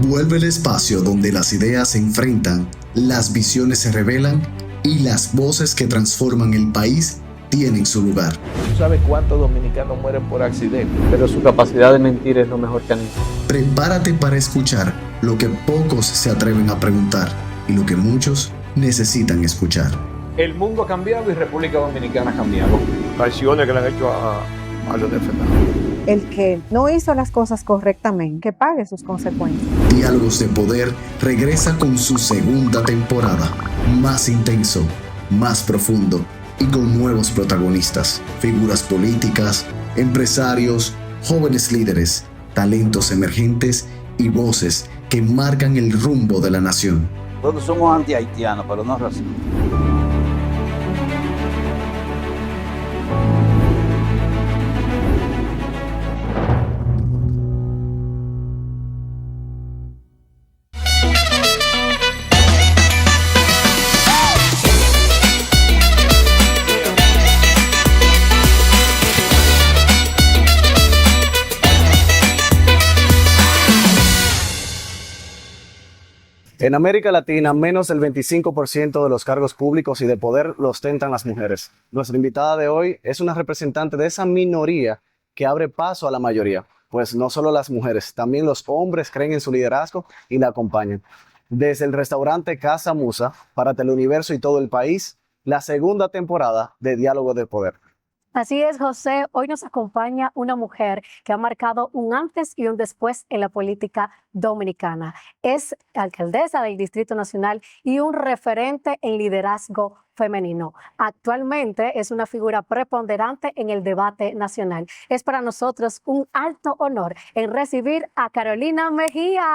Vuelve el espacio donde las ideas se enfrentan, las visiones se revelan y las voces que transforman el país tienen su lugar. Tú sabes cuántos dominicanos mueren por accidente, pero su capacidad de mentir es lo mejor que han hecho. Prepárate para escuchar lo que pocos se atreven a preguntar y lo que muchos necesitan escuchar. El mundo ha cambiado y República Dominicana ha cambiado. Traiciones que le han hecho a Leonel Fernández. El que no hizo las cosas correctamente, que pague sus consecuencias. Diálogos de Poder regresa con su segunda temporada, más intenso, más profundo y con nuevos protagonistas, figuras políticas, empresarios, jóvenes líderes, talentos emergentes y voces que marcan el rumbo de la nación. Todos somos anti-haitianos, pero no racistas. En América Latina, menos del 25% de los cargos públicos y de poder los ostentan las mujeres. Nuestra invitada de hoy es una representante de esa minoría que abre paso a la mayoría, pues no solo las mujeres, también los hombres creen en su liderazgo y la acompañan. Desde el restaurante Casa Musa, para Teleuniverso y todo el país, la segunda temporada de Diálogo de Poder. Así es, José. Hoy nos acompaña una mujer que ha marcado un antes y un después en la política dominicana. Es alcaldesa del Distrito Nacional y un referente en liderazgo femenino. Actualmente es una figura preponderante en el debate nacional. Es para nosotros un alto honor en recibir a Carolina Mejía.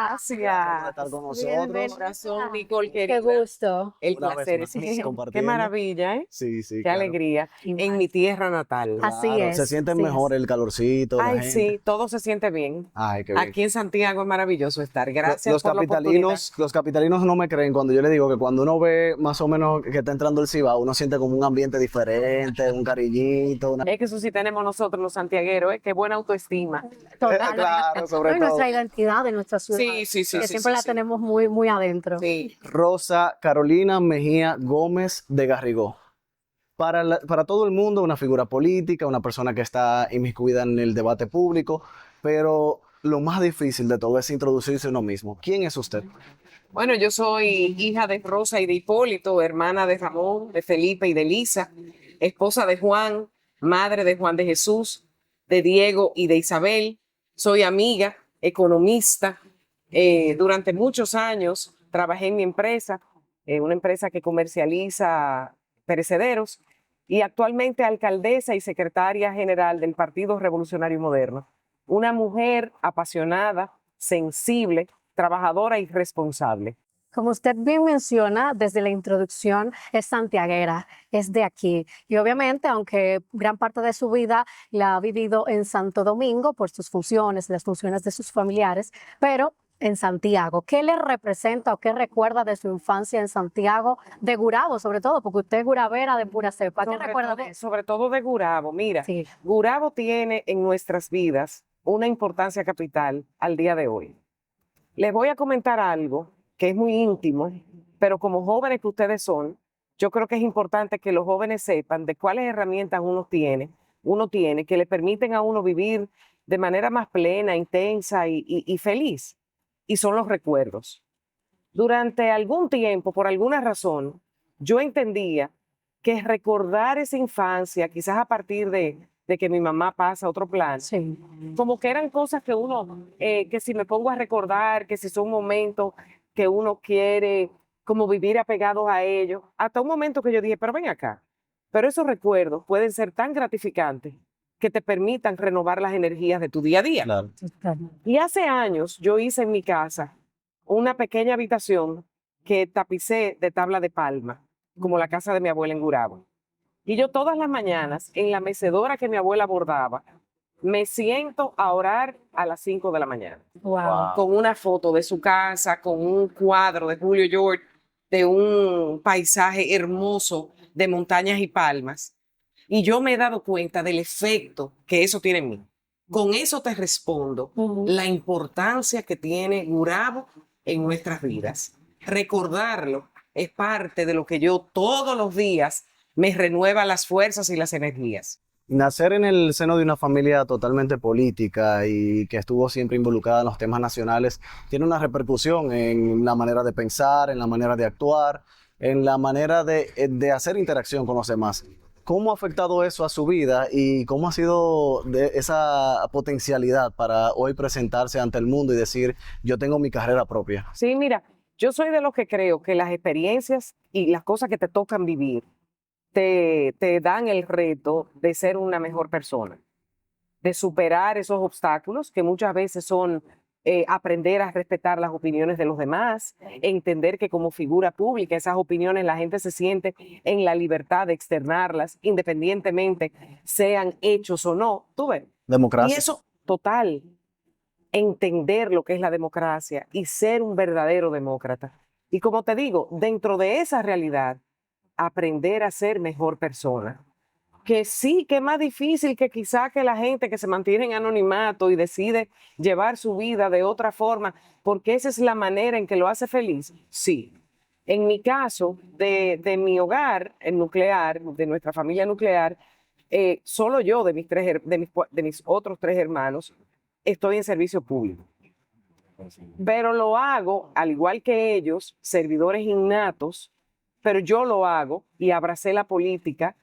Gracias. Estar con nosotros. Bienvenida, Nicole, querida. Qué gusto. El Una placer vez es más, mío. Qué compartiendo. maravilla, ¿eh? Sí, sí, Qué claro. alegría. En mi tierra natal. Así Claro, es. se sienten Sí mejor es. el calorcito, la Ay, gente. sí, todo se siente bien. Ay, qué bien. Aquí en Santiago es maravilloso estar. Gracias por la oportunidad. Los capitalinos no me creen cuando yo les digo que cuando uno ve más o menos que está entrando el Cibao, uno siente como un ambiente diferente, un cariñito. Es que eso sí tenemos nosotros los santiagueros, ¿eh? Qué buena autoestima. Total. Claro, sobre No, y todo. nuestra identidad de nuestra ciudad. Sí, sí, sí, Que sí, siempre sí, la sí. tenemos muy, muy adentro. Sí. Rosa Carolina Mejía Gómez de Garrigó. Para todo el mundo, una figura política, una persona que está inmiscuida en el debate público, pero lo más difícil de todo es introducirse a uno mismo. ¿Quién es usted? Bueno, yo soy hija de Rosa y de Hipólito, hermana de Ramón, de Felipe y de Elisa, esposa de Juan, madre de Juan de Jesús, de Diego y de Isabel. Soy amiga, economista. Durante muchos años trabajé en mi empresa, una empresa que comercializa perecederos, y actualmente alcaldesa y secretaria general del Partido Revolucionario Moderno. Una mujer apasionada, sensible, trabajadora y responsable. Como usted bien menciona, desde la introducción es santiaguera, es de aquí. Y obviamente, aunque gran parte de su vida la ha vivido en Santo Domingo por sus funciones, las funciones de sus familiares, pero en Santiago, ¿qué le representa o qué recuerda de su infancia en Santiago, de Gurabo sobre todo, porque usted es gurabera de pura cepa? ¿Qué recuerda de eso? Sobre todo de Gurabo. Mira, Sí. Gurabo tiene en nuestras vidas una importancia capital al día de hoy. Les voy a comentar algo que es muy íntimo, pero como jóvenes que ustedes son, yo creo que es importante que los jóvenes sepan de cuáles herramientas uno tiene que le permiten a uno vivir de manera más plena, intensa y feliz. Y son los recuerdos. Durante algún tiempo, por alguna razón, yo entendía que recordar esa infancia, quizás a partir de que mi mamá pasa a otro plan, Sí. como que eran cosas que uno, que si me pongo a recordar, que si son momentos que uno quiere como vivir apegados a ellos, hasta un momento que yo dije, pero ven acá, pero esos recuerdos pueden ser tan gratificantes que te permitan renovar las energías de tu día a día. Claro. Y hace años yo hice en mi casa una pequeña habitación que tapicé de tabla de palma, como la casa de mi abuela en Gurabo. Y yo todas las mañanas, en la mecedora que mi abuela bordaba, me siento a orar a las 5 de la mañana. Wow. Con una foto de su casa, con un cuadro de Julio George, de un paisaje hermoso de montañas y palmas. Y yo me he dado cuenta del efecto que eso tiene en mí. Con eso te respondo la importancia que tiene Gurabo en nuestras vidas. Recordarlo es parte de lo que yo todos los días me renueva las fuerzas y las energías. Nacer en el seno de una familia totalmente política y que estuvo siempre involucrada en los temas nacionales tiene una repercusión en la manera de pensar, en la manera de actuar, en la manera de hacer interacción con los demás. ¿Cómo ha afectado eso a su vida y cómo ha sido esa potencialidad para hoy presentarse ante el mundo y decir, yo tengo mi carrera propia? Sí, mira, yo soy de los que creo que las experiencias y las cosas que te tocan vivir te dan el reto de ser una mejor persona, de superar esos obstáculos que muchas veces son aprender a respetar las opiniones de los demás, entender que como figura pública esas opiniones la gente se siente en la libertad de externarlas, independientemente sean hechos o no. ¿Tú ves? Democracia. Y eso, total, entender lo que es la democracia y ser un verdadero demócrata. Y como te digo, dentro de esa realidad, aprender a ser mejor persona. Que sí, que es más difícil que quizá que la gente que se mantiene en anonimato y decide llevar su vida de otra forma, porque esa es la manera en que lo hace feliz. Sí. En mi caso, de mi hogar, el nuclear, de nuestra familia nuclear, solo yo de mis otros 3 hermanos estoy en servicio público. Pero lo hago, al igual que ellos, servidores innatos, pero yo lo hago y abracé la política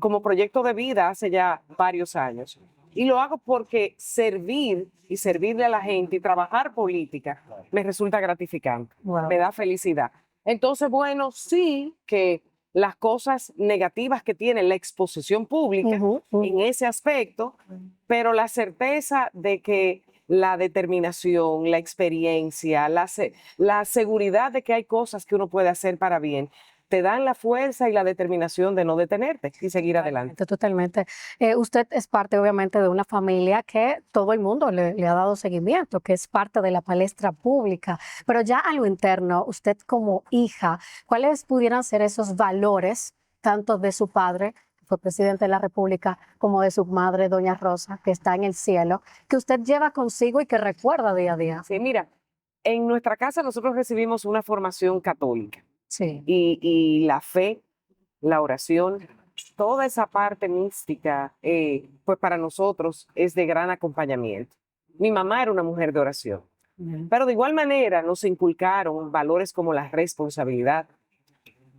como proyecto de vida hace ya varios años. Y lo hago porque servir y servirle a la gente y trabajar política me resulta gratificante, me da felicidad. Entonces, bueno, sí que las cosas negativas que tiene la exposición pública en ese aspecto, pero la certeza de que la determinación, la experiencia, la seguridad de que hay cosas que uno puede hacer para bien, te dan la fuerza y la determinación de no detenerte y seguir adelante. Totalmente. Usted es parte, obviamente, de una familia que todo el mundo le ha dado seguimiento, que es parte de la palestra pública. Pero ya a lo interno, usted como hija, ¿cuáles pudieran ser esos valores, tanto de su padre, que fue presidente de la República, como de su madre, doña Rosa, que está en el cielo, que usted lleva consigo y que recuerda día a día? Sí, mira, en nuestra casa nosotros recibimos una formación católica. Sí. Y la fe, la oración, toda esa parte mística, pues para nosotros es de gran acompañamiento. Mi mamá era una mujer de oración, pero de igual manera nos inculcaron valores como la responsabilidad,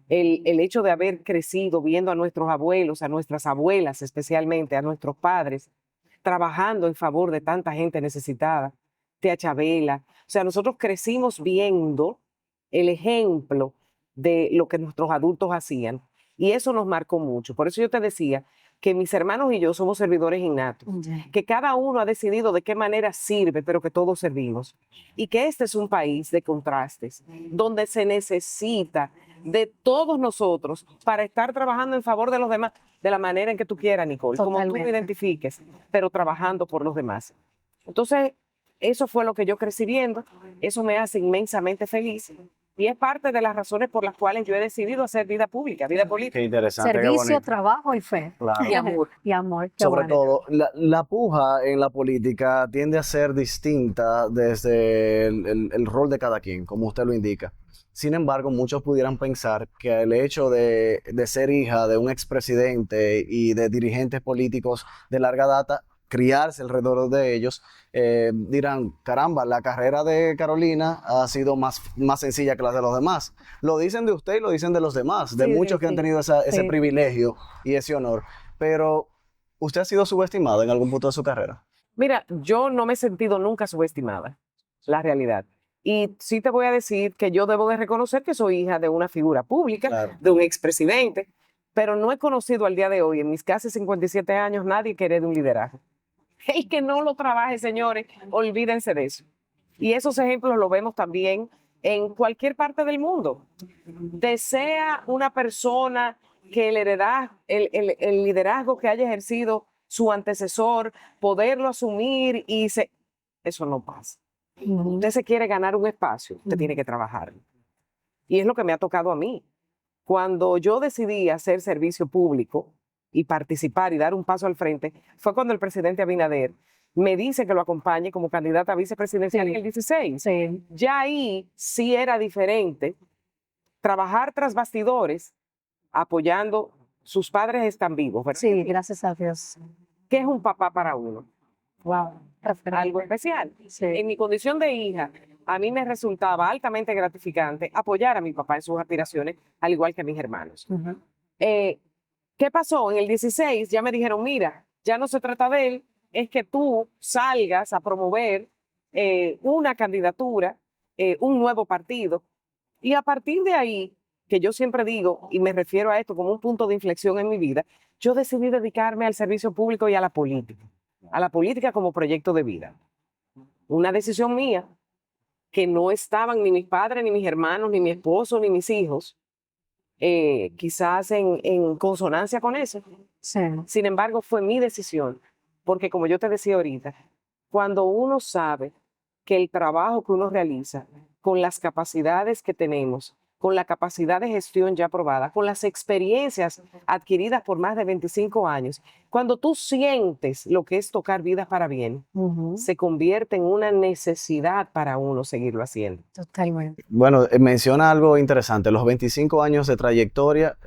el hecho de haber crecido viendo a nuestros abuelos, a nuestras abuelas especialmente, a nuestros padres, trabajando en favor de tanta gente necesitada, tía Chabela. O sea, nosotros crecimos viendo el ejemplo de lo que nuestros adultos hacían y eso nos marcó mucho. Por eso yo te decía que mis hermanos y yo somos servidores innatos, que cada uno ha decidido de qué manera sirve, pero que todos servimos. Y que este es un país de contrastes, donde se necesita de todos nosotros para estar trabajando en favor de los demás, de la manera en que tú quieras, Nicole, como tú lo identifiques, pero trabajando por los demás. Entonces, eso fue lo que yo crecí viendo, eso me hace inmensamente feliz. Y es parte de las razones por las cuales yo he decidido hacer vida pública, vida política. Qué interesante. Servicio, trabajo y fe. Claro. Y amor. Y amor. Sobre todo, la puja en la política tiende a ser distinta desde el rol de cada quien, como usted lo indica. Sin embargo, muchos pudieran pensar que el hecho de ser hija de un expresidente y de dirigentes políticos de larga data, criarse alrededor de ellos, dirán, caramba, la carrera de Carolina ha sido más sencilla que la de los demás. Lo dicen de usted y lo dicen de los demás, de muchos que han tenido ese privilegio y ese honor. Pero, ¿usted ha sido subestimada en algún punto de su carrera? Mira, yo no me he sentido nunca subestimada, la realidad. Y sí te voy a decir que yo debo de reconocer que soy hija de una figura pública, claro, de un expresidente, pero no he conocido al día de hoy, en mis casi 57 años, nadie que herede un liderazgo. El que no lo trabaje, señores, olvídense de eso. Y esos ejemplos los vemos también en cualquier parte del mundo. Desea una persona que el liderazgo que haya ejercido su antecesor, poderlo asumir eso no pasa. Usted se quiere ganar un espacio, usted tiene que trabajar. Y es lo que me ha tocado a mí. Cuando yo decidí hacer servicio público y participar y dar un paso al frente, fue cuando el presidente Abinader me dice que lo acompañe como candidata a vicepresidencial en el 16. Sí. Ya ahí sí era diferente trabajar tras bastidores apoyando, sus padres están vivos, ¿verdad? Sí, gracias a Dios. ¿Qué es un papá para uno? Wow. Algo especial. Sí. En mi condición de hija, a mí me resultaba altamente gratificante apoyar a mi papá en sus aspiraciones, al igual que a mis hermanos. Ujú. ¿Qué pasó? En el 16 ya me dijeron, mira, ya no se trata de él, es que tú salgas a promover una candidatura, un nuevo partido. Y a partir de ahí, que yo siempre digo, y me refiero a esto como un punto de inflexión en mi vida, yo decidí dedicarme al servicio público y a la política como proyecto de vida. Una decisión mía, que no estaban ni mis padres, ni mis hermanos, ni mi esposo, ni mis hijos, quizás en consonancia con eso. Sí. Sin embargo, fue mi decisión, porque como yo te decía ahorita, cuando uno sabe que el trabajo que uno realiza, con las capacidades que tenemos, con la capacidad de gestión ya aprobada, con las experiencias adquiridas por más de 25 años, cuando tú sientes lo que es tocar vidas para bien, Ujú. se convierte en una necesidad para uno seguirlo haciendo. Totalmente. Bueno, menciona algo interesante, los 25 años de trayectoria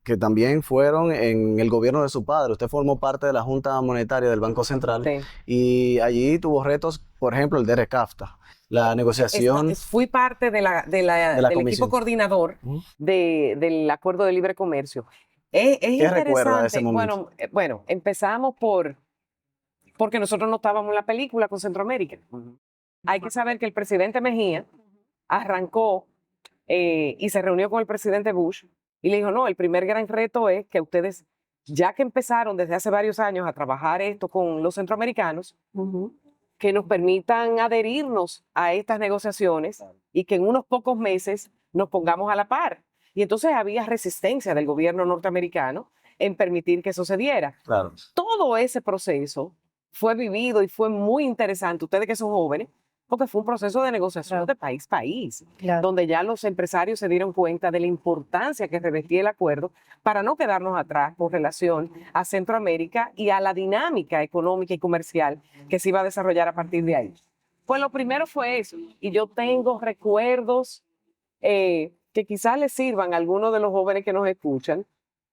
que también fueron en el gobierno de su padre. Usted formó parte de la Junta Monetaria del Banco Central Sí. y allí tuvo retos, por ejemplo, el de CAFTA, la negociación. Fui parte del comisión. equipo coordinador Ujú. del Acuerdo de Libre Comercio. Es ¿Qué recuerda de ese interesante. momento? Bueno, empezamos porque nosotros no estábamos en la película con Centroamérica. Hay que saber que el presidente Mejía arrancó y se reunió con el presidente Bush y le dijo, no, el primer gran reto es que ustedes, ya que empezaron desde hace varios años a trabajar esto con los centroamericanos, Ujú. que nos permitan adherirnos a estas negociaciones y que en unos pocos meses nos pongamos a la par. Y entonces había resistencia del gobierno norteamericano en permitir que eso se diera. Claro. Todo ese proceso fue vivido y fue muy interesante, ustedes que son jóvenes, porque fue un proceso de negociación Claro. de país a país, Claro. donde ya los empresarios se dieron cuenta de la importancia que revestía el acuerdo para no quedarnos atrás con relación a Centroamérica y a la dinámica económica y comercial que se iba a desarrollar a partir de ahí. Pues lo primero fue eso, y yo tengo recuerdos que quizás les sirvan a algunos de los jóvenes que nos escuchan,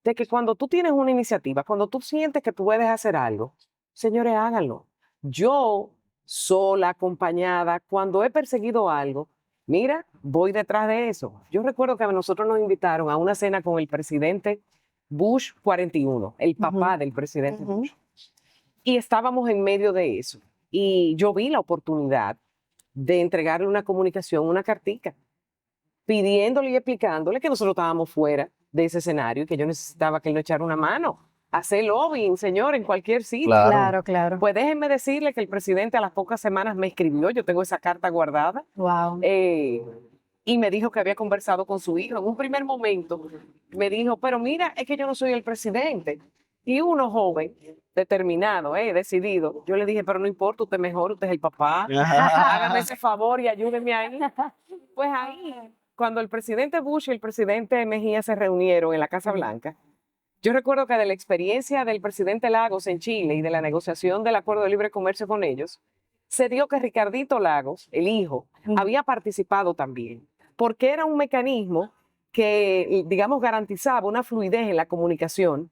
de que cuando tú tienes una iniciativa, cuando tú sientes que tú puedes hacer algo, señores, háganlo. Yo, sola, acompañada, cuando he perseguido algo, mira, voy detrás de eso. Yo recuerdo que a nosotros nos invitaron a una cena con el presidente Bush 41, el papá del presidente Ujú. Bush. Y estábamos en medio de eso. Y yo vi la oportunidad de entregarle una comunicación, una cartica, pidiéndole y explicándole que nosotros estábamos fuera de ese escenario y que yo necesitaba que él nos echara una mano. Hacer lobbying, señor, en cualquier sitio. Claro. Claro, claro. Pues déjenme decirle que el presidente a las pocas semanas me escribió, yo tengo esa carta guardada, Wow. y me dijo que había conversado con su hijo. En un primer momento me dijo, pero mira, es que yo no soy el presidente. Y uno joven, determinado, decidido, yo le dije, pero no importa, usted es mejor, usted es el papá, hágame ese favor y ayúdeme ahí. Pues ahí, cuando el presidente Bush y el presidente Mejía se reunieron en la Casa Blanca, yo recuerdo que de la experiencia del presidente Lagos en Chile y de la negociación del Acuerdo de Libre Comercio con ellos, se dio que Ricardito Lagos, el hijo, había participado también, porque era un mecanismo que, digamos, garantizaba una fluidez en la comunicación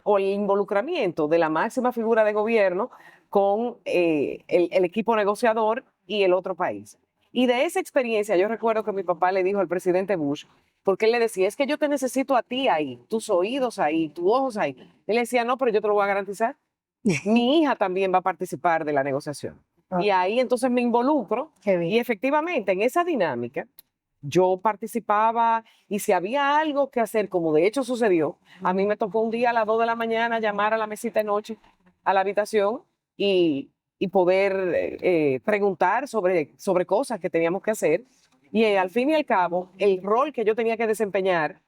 o el involucramiento de la máxima figura de gobierno con el equipo negociador y el otro país. Y de esa experiencia yo recuerdo que mi papá le dijo al presidente Bush, porque él le decía, es que yo te necesito a ti ahí, tus oídos ahí, tus ojos ahí. Él le decía, no, pero yo te lo voy a garantizar. Mi hija también va a participar de la negociación. Y ahí entonces me involucro. Qué bien. Y efectivamente en esa dinámica yo participaba y si había algo que hacer, como de hecho sucedió, a mí me tocó un día a las 2 de la mañana llamar a la mesita de noche, a la habitación y poder preguntar sobre cosas que teníamos que hacer. Y al fin y al cabo, el rol que yo tenía que desempeñar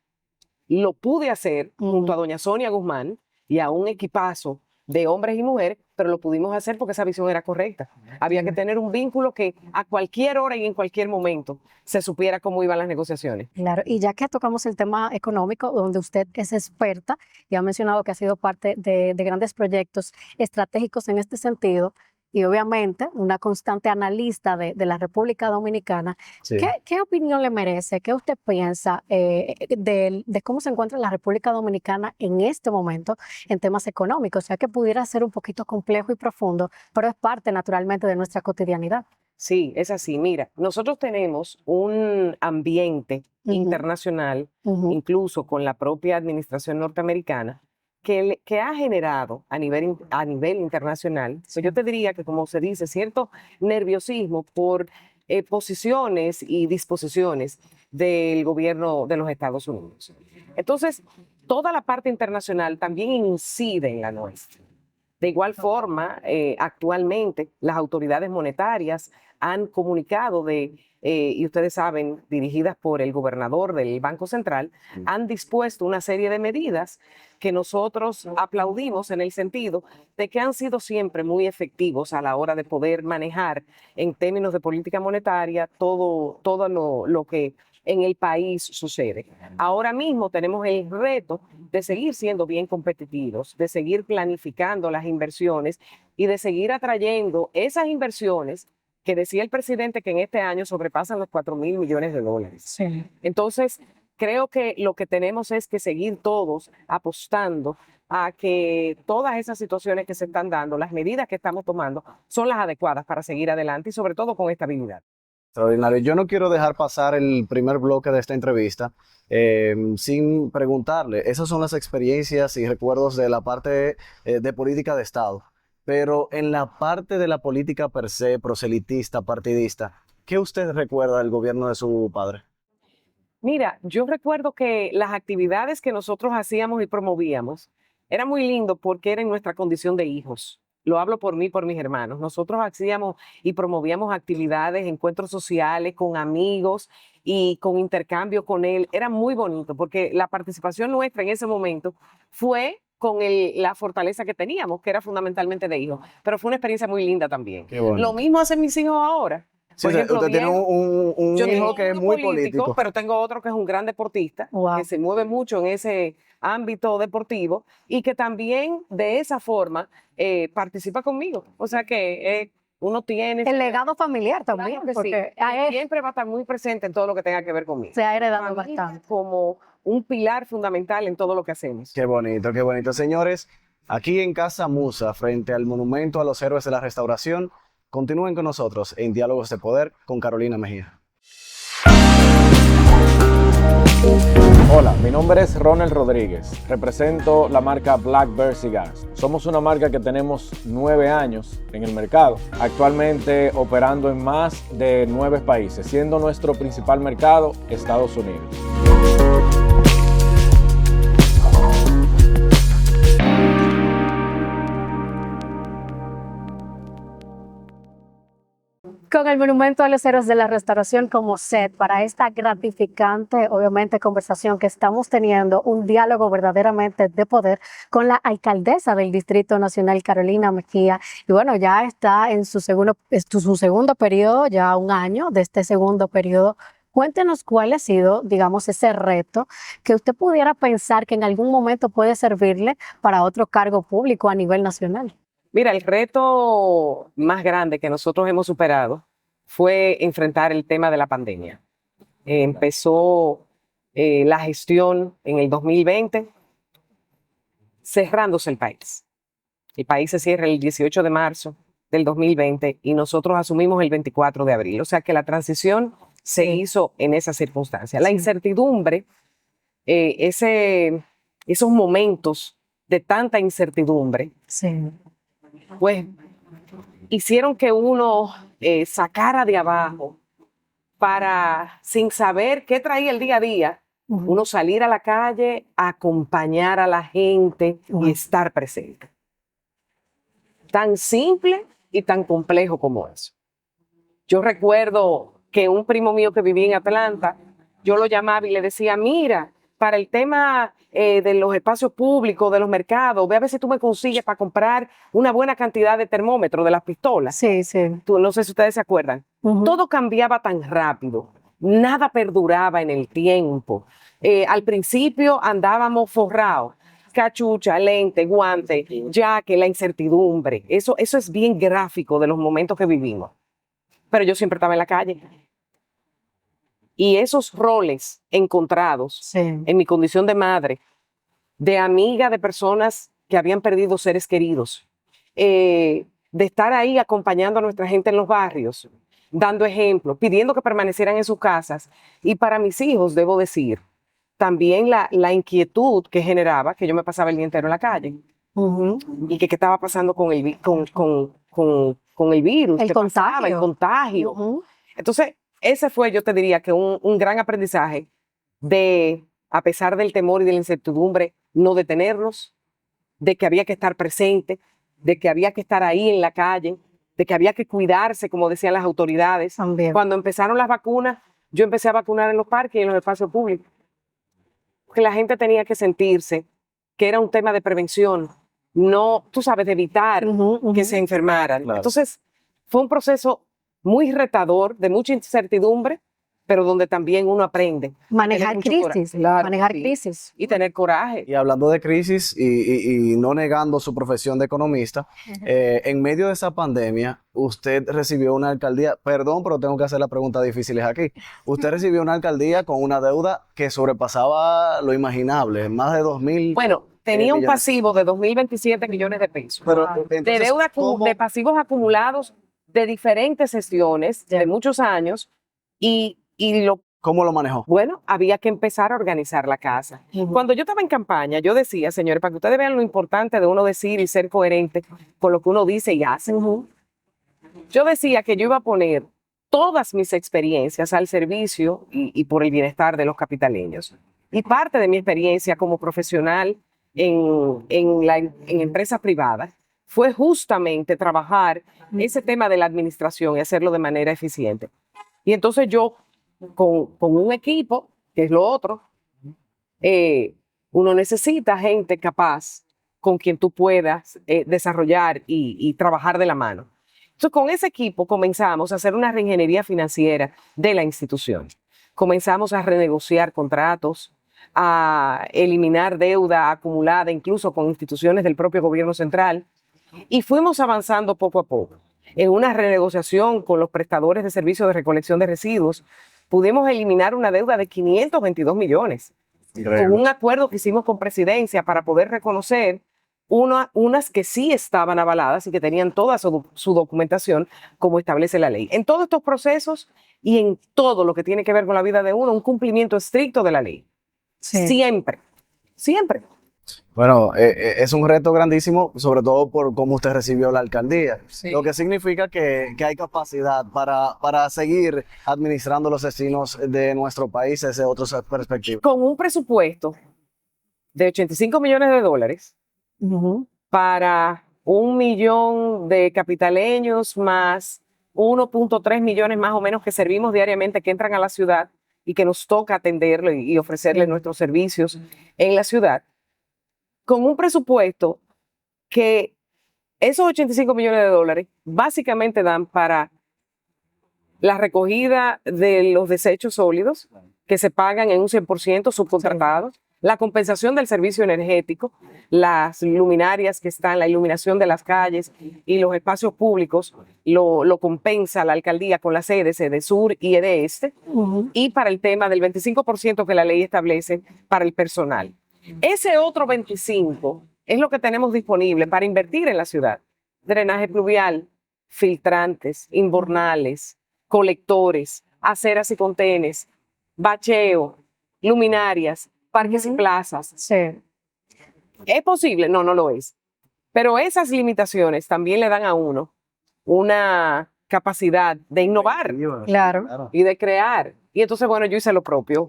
lo pude hacer junto a doña Sonia Guzmán y a un equipazo de hombres y mujeres, pero lo pudimos hacer porque esa visión era correcta. Había que tener un vínculo que a cualquier hora y en cualquier momento se supiera cómo iban las negociaciones. Claro, y ya que tocamos el tema económico, donde usted es experta y ha mencionado que ha sido parte de grandes proyectos estratégicos en este sentido, y obviamente una constante analista de la República Dominicana, Sí. ¿qué opinión le merece? ¿Qué usted piensa de cómo se encuentra la República Dominicana en este momento en temas económicos? O sea, que pudiera ser un poquito complejo y profundo, pero es parte naturalmente de nuestra cotidianidad. Sí, es así. Mira, nosotros tenemos un ambiente Ujú. internacional, Ujú. incluso con la propia administración norteamericana, que ha generado a nivel internacional, pues yo te diría que, como se dice, cierto nerviosismo por posiciones y disposiciones del gobierno de los Estados Unidos. Entonces, toda la parte internacional también incide en la nuestra. De igual forma, actualmente las autoridades monetarias han comunicado y ustedes saben, dirigidas por el gobernador del Banco Central, han dispuesto una serie de medidas que nosotros aplaudimos en el sentido de que han sido siempre muy efectivos a la hora de poder manejar en términos de política monetaria todo lo que en el país sucede. Ahora mismo tenemos el reto de seguir siendo bien competitivos, de seguir planificando las inversiones y de seguir atrayendo esas inversiones que decía el presidente que en este año sobrepasan los 4.000 millones de dólares. Sí. Entonces, creo que lo que tenemos es que seguir todos apostando a que todas esas situaciones que se están dando, las medidas que estamos tomando, son las adecuadas para seguir adelante y sobre todo con estabilidad. Extraordinario. Yo no quiero dejar pasar el primer bloque de esta entrevista sin preguntarle. Esas son las experiencias y recuerdos de la parte de política de Estado. Pero en la parte de la política per se, proselitista, partidista, ¿qué usted recuerda del gobierno de su padre? Mira, yo recuerdo que las actividades que nosotros hacíamos y promovíamos era muy lindo porque era en nuestra condición de hijos. Lo hablo por mí y por mis hermanos. Nosotros hacíamos y promovíamos actividades, encuentros sociales con amigos y con intercambio con él. Era muy bonito porque la participación nuestra en ese momento fue con la fortaleza que teníamos, que era fundamentalmente de hijos. Pero fue una experiencia muy linda también. Qué bonito. Lo mismo hacen mis hijos ahora. Sí, Por ejemplo, usted tiene un yo tengo hijo que es uno muy político. pero tengo otro que es un gran deportista, Wow. que se mueve mucho en ese ámbito deportivo y que también de esa forma participa conmigo. O sea que uno tiene... El legado familiar también, Claro que sí. porque Y siempre va a estar muy presente en todo lo que tenga que ver conmigo. se ha heredado Familia bastante. como un pilar fundamental en todo lo que hacemos. Qué bonito, qué bonito. Señores, aquí en Casa Musa, frente al Monumento a los Héroes de la Restauración, continúen con nosotros en Diálogos de Poder con Carolina Mejía. Hola, mi nombre es Ronald Rodríguez. Represento la marca Black Bear Cigars. Somos una marca que tenemos 9 años en el mercado, actualmente operando en más de 9 países, siendo nuestro principal mercado Estados Unidos. Con el Monumento a los Héroes de la Restauración como set para esta gratificante, obviamente, conversación que estamos teniendo, un diálogo verdaderamente de poder con la alcaldesa del Distrito Nacional, Carolina Mejía. Y bueno, ya está en su segundo periodo, ya un año de este segundo periodo. Cuéntenos cuál ha sido, digamos, ese reto que usted pudiera pensar que en algún momento puede servirle para otro cargo público a nivel nacional. Mira, el reto más grande que nosotros hemos superado fue enfrentar el tema de la pandemia. Empezó la gestión en el 2020, cerrándose el país. El país se cierra el 18 de marzo del 2020 y nosotros asumimos el 24 de abril. O sea que la transición se hizo en esa circunstancia. La incertidumbre, esos momentos de tanta incertidumbre, Sí. pues hicieron que uno sacara de abajo para, sin saber qué traía el día a día, uno salir a la calle, acompañar a la gente y estar presente. Tan simple y tan complejo como eso. Yo recuerdo que un primo mío que vivía en Atlanta, yo lo llamaba y le decía, mira, para el tema de los espacios públicos, de los mercados, ve a ver si tú me consigues para comprar una buena cantidad de termómetros de las pistolas. Sí, sí. No sé si ustedes se acuerdan. Todo cambiaba tan rápido, nada perduraba en el tiempo. Al principio andábamos forrados, cachucha, lente, guante, jaque, la incertidumbre. Eso es bien gráfico de los momentos que vivimos. Pero yo siempre estaba en la calle. Y esos roles encontrados Sí. en mi condición de madre, de amiga de personas que habían perdido seres queridos, de estar ahí acompañando a nuestra gente en los barrios, dando ejemplo, pidiendo que permanecieran en sus casas. Y para mis hijos, debo decir, también la inquietud que generaba, que yo me pasaba el día entero en la calle, y que qué estaba pasando con el virus, El qué pasaba, contagio. el contagio. Entonces, ese fue, yo te diría, que un gran aprendizaje de, a pesar del temor y de la incertidumbre, no detenernos, de que había que estar presente, de que había que estar ahí en la calle, de que había que cuidarse, como decían las autoridades. También. Cuando empezaron las vacunas, yo empecé a vacunar en los parques y en los espacios públicos. Porque la gente tenía que sentirse que era un tema de prevención, no, tú sabes, de evitar que se enfermaran. Claro. Entonces, fue un proceso muy retador, de mucha incertidumbre, pero donde también uno aprende. Manejar Tener mucho coraje. crisis. Claro, Manejar sí. crisis. Y tener coraje. Y hablando de crisis y no negando su profesión de economista, en medio de esa pandemia, usted recibió una alcaldía, perdón, pero tengo que hacer las preguntas difíciles aquí. Usted recibió una alcaldía con una deuda que sobrepasaba lo imaginable, más de 2.000. Bueno, tenía un millones. pasivo de 2.027 millones de pesos. Pero, De entonces, deuda, ¿cómo? de pasivos acumulados de diferentes sesiones, Ya. de muchos años, y ¿Cómo lo manejó? bueno, había que empezar a organizar la casa. Cuando yo estaba en campaña, yo decía, señores, para que ustedes vean lo importante de uno decir y ser coherente con lo que uno dice y hace. Yo decía que yo iba a poner todas mis experiencias al servicio y por el bienestar de los capitaleños. Y parte de mi experiencia como profesional en empresas privadas fue justamente trabajar ese tema de la administración y hacerlo de manera eficiente. Y entonces yo, con un equipo, que es lo otro, uno necesita gente capaz con quien tú puedas desarrollar y trabajar de la mano. Entonces, con ese equipo comenzamos a hacer una reingeniería financiera de la institución. Comenzamos a renegociar contratos, a eliminar deuda acumulada, incluso con instituciones del propio gobierno central, y fuimos avanzando poco a poco. En una renegociación con los prestadores de servicios de recolección de residuos, pudimos eliminar una deuda de 522 millones, con un acuerdo que hicimos con Presidencia para poder reconocer unas que sí estaban avaladas y que tenían toda su documentación como establece la ley. En todos estos procesos y en todo lo que tiene que ver con la vida de uno, un cumplimiento estricto de la ley. Sí. Siempre, siempre. Bueno, es un reto grandísimo, sobre todo por cómo usted recibió la alcaldía, lo que significa que hay capacidad para seguir administrando los destinos de nuestro país desde otras perspectivas. Con un presupuesto de 85 millones de dólares para 1 millón de capitaleños más 1.3 millones más o menos que servimos diariamente, que entran a la ciudad y que nos toca atenderlo y ofrecerles nuestros servicios en la ciudad, con un presupuesto que esos 85 millones de dólares básicamente dan para la recogida de los desechos sólidos que se pagan en un 100% subcontratados, la compensación del servicio energético, las luminarias que están, la iluminación de las calles y los espacios públicos, lo compensa la alcaldía con las sedes de sur y de este, y para el tema del 25% que la ley establece para el personal. Ese otro 25% es lo que tenemos disponible para invertir en la ciudad. Drenaje pluvial, filtrantes, invernales, colectores, aceras y contenes, bacheo, luminarias, parques y plazas. Sí. ¿Es posible? No, no lo es. Pero esas limitaciones también le dan a uno una capacidad de innovar Claro. y de crear. Y entonces, bueno, yo hice lo propio.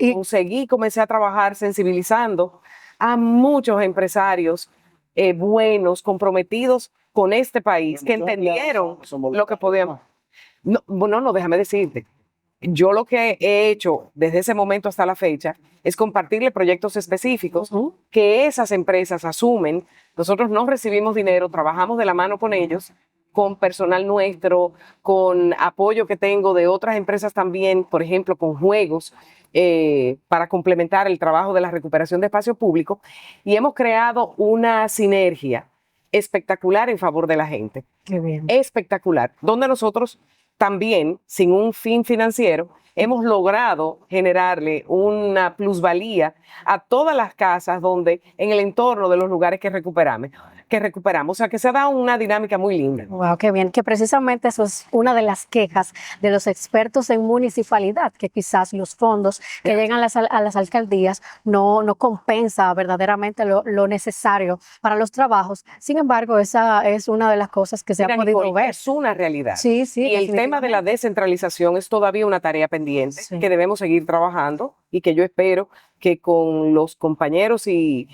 Comencé a trabajar sensibilizando a muchos empresarios buenos, comprometidos con este país, que entendieron lo que podíamos. No, déjame decirte. Yo lo que he hecho desde ese momento hasta la fecha es compartirle proyectos específicos que esas empresas asumen. Nosotros no recibimos dinero, trabajamos de la mano con ellos, con personal nuestro, con apoyo que tengo de otras empresas también, por ejemplo, con juegos, para complementar el trabajo de la recuperación de espacio público, y hemos creado una sinergia espectacular en favor de la gente. Qué bien. Espectacular, donde nosotros también, sin un fin financiero, hemos logrado generarle una plusvalía a todas las casas donde en el entorno de los lugares que recuperamos. O sea, que se da una dinámica muy linda. Wow, qué bien, que precisamente eso es una de las quejas de los expertos en municipalidad, que quizás los fondos que llegan a las alcaldías no compensa verdaderamente lo necesario para los trabajos. Sin embargo, esa es una de las cosas que se Mira, ha podido Nicole, ver. es una realidad. Sí, sí. Y el tema de la descentralización es todavía una tarea pendiente que debemos seguir trabajando y que yo espero que con los compañeros y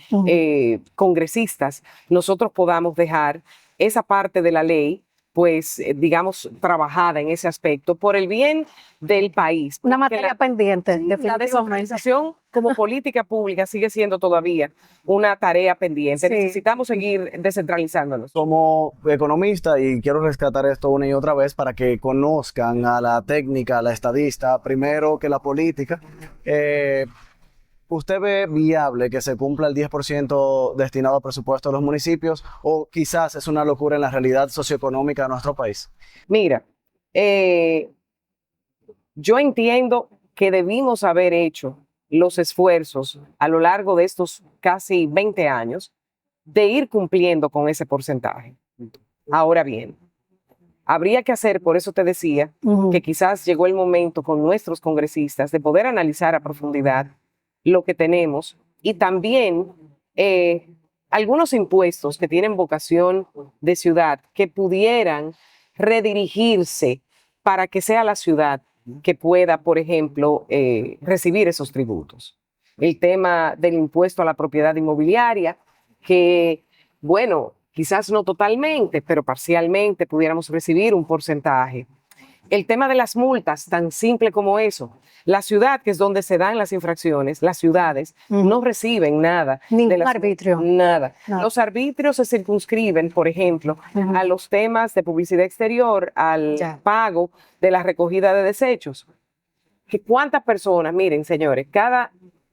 congresistas nosotros podamos dejar esa parte de la ley, pues, digamos, trabajada en ese aspecto por el bien del país. Una materia pendiente, La definitivamente. descentralización como política pública sigue siendo todavía una tarea pendiente. Sí. Necesitamos seguir descentralizándonos. Como economista, y quiero rescatar esto una y otra vez para que conozcan a la técnica, a la estadista, primero que la política, ¿usted ve viable que se cumpla el 10% destinado al presupuesto de los municipios o quizás es una locura en la realidad socioeconómica de nuestro país? Mira, yo entiendo que debimos haber hecho los esfuerzos a lo largo de estos casi 20 años de ir cumpliendo con ese porcentaje. Ahora bien, habría que hacer, por eso te decía, que quizás llegó el momento con nuestros congresistas de poder analizar a profundidad lo que tenemos y también algunos impuestos que tienen vocación de ciudad que pudieran redirigirse para que sea la ciudad que pueda, por ejemplo, recibir esos tributos. El tema del impuesto a la propiedad inmobiliaria, que, bueno, quizás no totalmente, pero parcialmente pudiéramos recibir un porcentaje. El tema de las multas, tan simple como eso. La ciudad, que es donde se dan las infracciones, las ciudades no reciben nada. Ningún arbitrio. Nada. No. Los arbitrios se circunscriben, por ejemplo, a los temas de publicidad exterior, al pago de la recogida de desechos. ¿Cuántas personas? Miren, señores,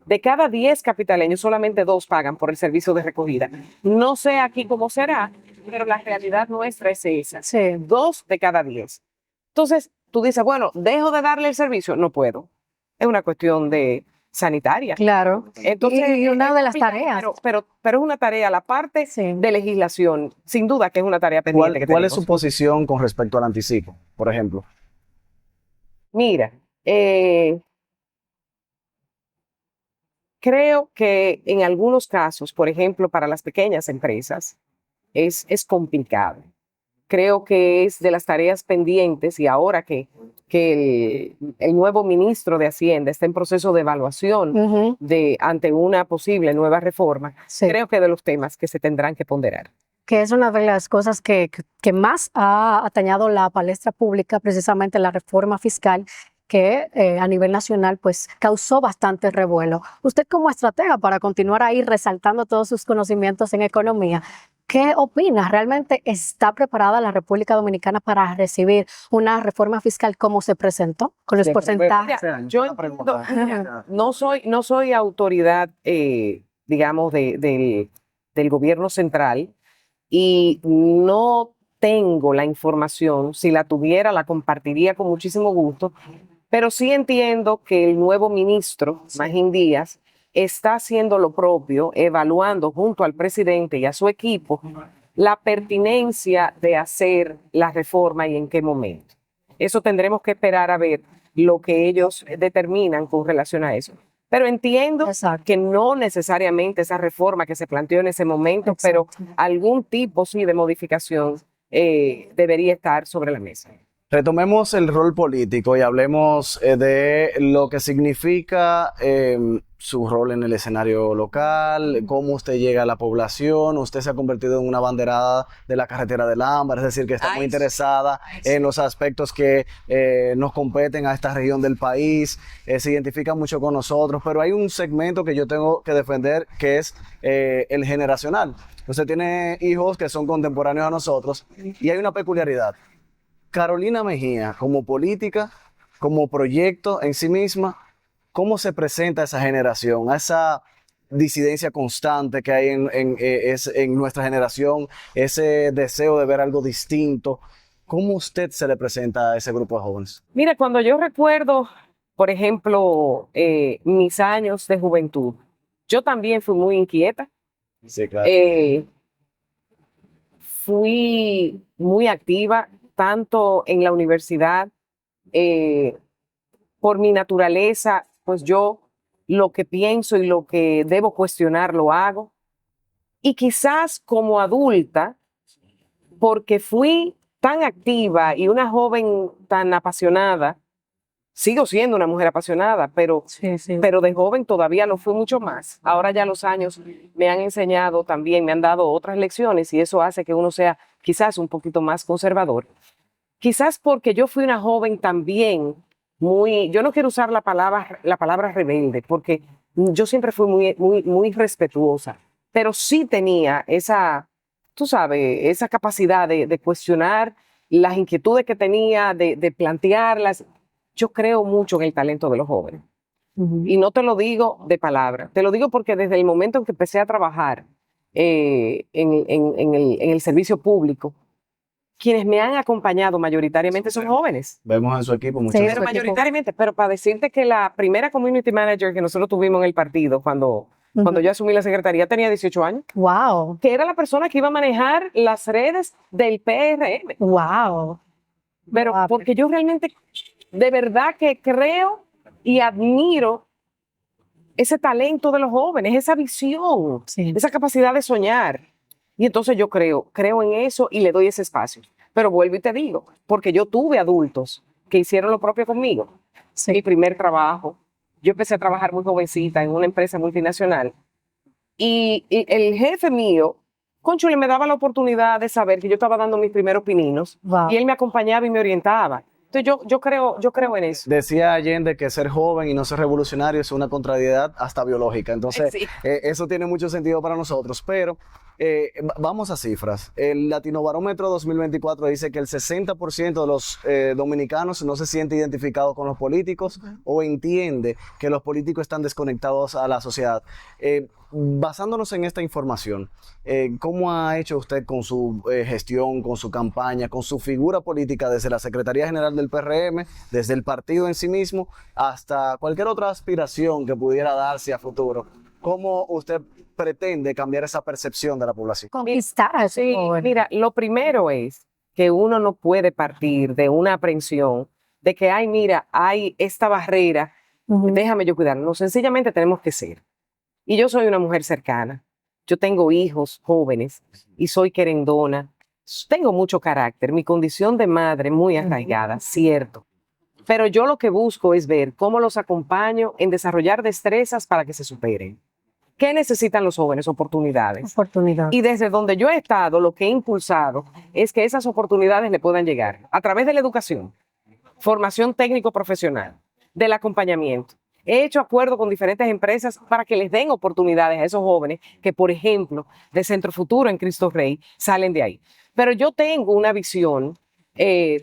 de cada 10 capitaleños, solamente 2 pagan por el servicio de recogida. No sé aquí cómo será, pero la realidad nuestra es esa. Sí. 2 de cada 10. Entonces, tú dices, bueno, ¿dejo de darle el servicio? No puedo. Es una cuestión sanitaria. Claro. Entonces, y una de las tareas. Pero es una tarea, la parte de legislación, sin duda que es una tarea pendiente. ¿Cuál es su posición con respecto al anticipo, por ejemplo? Mira, creo que en algunos casos, por ejemplo, para las pequeñas empresas, es complicado. Creo que es de las tareas pendientes y ahora que el nuevo ministro de Hacienda está en proceso de evaluación ante una posible nueva reforma, creo que de los temas que se tendrán que ponderar. Que es una de las cosas que más ha atañado la palestra pública, precisamente la reforma fiscal, que a nivel nacional pues causó bastante revuelo. Usted como estratega, para continuar ahí resaltando todos sus conocimientos en economía, ¿qué opina? ¿Realmente está preparada la República Dominicana para recibir una reforma fiscal como se presentó? Con los porcentajes. Yo entiendo, no soy autoridad, digamos, del gobierno central y no tengo la información. Si la tuviera, la compartiría con muchísimo gusto. Pero sí entiendo que el nuevo ministro, Magín Díaz, está haciendo lo propio, evaluando junto al presidente y a su equipo la pertinencia de hacer la reforma y en qué momento. Eso tendremos que esperar a ver lo que ellos determinan con relación a eso. Pero entiendo que no necesariamente esa reforma que se planteó en ese momento, pero algún tipo sí de modificación debería estar sobre la mesa. Retomemos el rol político y hablemos de lo que significa su rol en el escenario local, cómo usted llega a la población. Usted se ha convertido en una abanderada de la carretera del Ámbar, es decir, que está muy interesada en los aspectos que nos competen a esta región del país, se identifica mucho con nosotros, pero hay un segmento que yo tengo que defender, que es el generacional. Usted tiene hijos que son contemporáneos a nosotros y hay una peculiaridad. Carolina Mejía, como política, como proyecto en sí misma, ¿cómo se presenta a esa generación, a esa disidencia constante que hay en nuestra generación, ese deseo de ver algo distinto? ¿Cómo usted se le presenta a ese grupo de jóvenes? Mira, cuando yo recuerdo, por ejemplo, mis años de juventud, yo también fui muy inquieta. Sí, claro. Fui muy activa, tanto en la universidad, por mi naturaleza, pues yo lo que pienso y lo que debo cuestionar lo hago. Y quizás como adulta, porque fui tan activa y una joven tan apasionada, sigo siendo una mujer apasionada, pero de joven todavía lo fui mucho más. Ahora ya los años me han enseñado también, me han dado otras lecciones y eso hace que uno sea quizás un poquito más conservador. Quizás porque yo fui una joven también yo no quiero usar la palabra rebelde, porque yo siempre fui muy respetuosa, pero sí tenía esa, tú sabes, esa capacidad de cuestionar las inquietudes que tenía, de plantearlas. Yo creo mucho en el talento de los jóvenes. Y no te lo digo de palabra, te lo digo porque desde el momento en que empecé a trabajar en el servicio público, quienes me han acompañado mayoritariamente son jóvenes. Vemos en su equipo muchos. Sí, pero mayoritariamente, pero para decirte que la primera community manager que nosotros tuvimos en el partido cuando yo asumí la secretaría tenía 18 años. Wow. Que era la persona que iba a manejar las redes del PRM. Wow. Pero porque yo realmente, de verdad que creo y admiro ese talento de los jóvenes, esa visión, esa capacidad de soñar. Y entonces yo creo en eso y le doy ese espacio. Pero vuelvo y te digo, porque yo tuve adultos que hicieron lo propio conmigo. Mi primer trabajo, yo empecé a trabajar muy jovencita en una empresa multinacional y el jefe mío, cónchale, me daba la oportunidad de saber que yo estaba dando mis primeros pininos y él me acompañaba y me orientaba. Entonces yo creo en eso. Decía Allende que ser joven y no ser revolucionario es una contrariedad hasta biológica. Entonces, eso tiene mucho sentido para nosotros, pero vamos a cifras. El Latinobarómetro 2024 dice que el 60% de los dominicanos no se siente identificado con los políticos o entiende que los políticos están desconectados a la sociedad. Basándonos en esta información, ¿cómo ha hecho usted con su gestión, con su campaña, con su figura política desde la Secretaría General del PRM, desde el partido en sí mismo, hasta cualquier otra aspiración que pudiera darse a futuro? ¿Cómo usted pretende cambiar esa percepción de la población? Conquistar a ese joven. Mira, lo primero es que uno no puede partir de una aprensión de que, hay esta barrera, déjame yo cuidarlo. No, sencillamente tenemos que ser. Y yo soy una mujer cercana. Yo tengo hijos jóvenes y soy querendona. Tengo mucho carácter. Mi condición de madre muy arraigada, cierto. Pero yo lo que busco es ver cómo los acompaño en desarrollar destrezas para que se superen. ¿Qué necesitan los jóvenes? Oportunidades. Y desde donde yo he estado, lo que he impulsado es que esas oportunidades le puedan llegar a través de la educación, formación técnico-profesional, del acompañamiento. He hecho acuerdos con diferentes empresas para que les den oportunidades a esos jóvenes que, por ejemplo, de Centro Futuro en Cristo Rey, salen de ahí. Pero yo tengo una visión